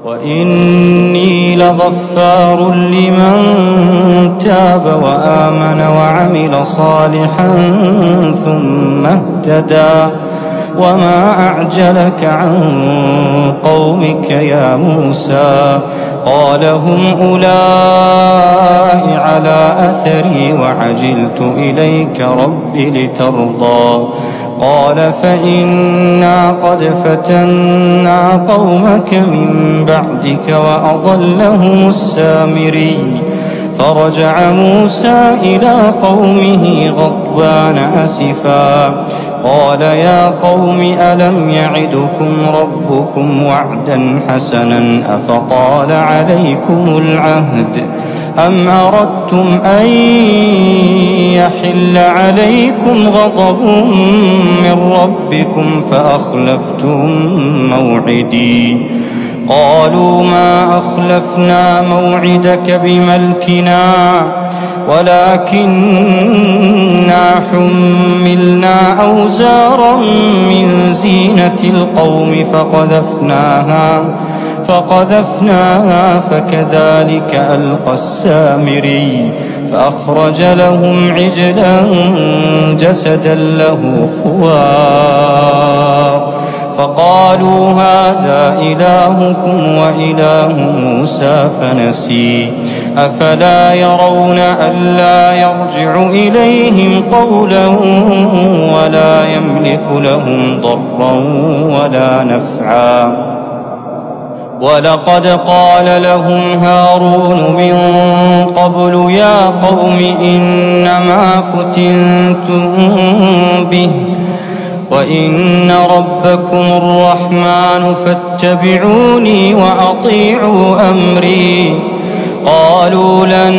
وإني لغفار لمن تاب وآمن وعمل صالحا ثم اهتدى وما أعجلك عن قومك يا موسى قال هم أولئك على أثري وعجلت إليك رب لترضى قال فإنا قد فتنا قومك من بعدك وأضلهم السامري فرجع موسى إلى قومه غضبان أسفا قال يا قوم ألم يعدكم ربكم وعدا حسنا أفطال عليكم العهد أم أردتم أن يحل عليكم غضب من ربكم فأخلفتم موعدي قالوا ما أخلفنا موعدك بملكنا ولكننا حملنا أوزارا من زينة القوم فقذفناها فكذلك ألقى السامري فأخرج لهم عجلا جسدا له خوار فقالوا هذا إلهكم وإله موسى فنسي أفلا يرون ألا يرجع إليهم قولا ولا يملك لهم ضرا ولا نفعا ولقد قال لهم هارون من قبل يا قوم إنما فتنتم به وإن ربكم الرحمن فاتبعوني وأطيعوا أمري قالوا لن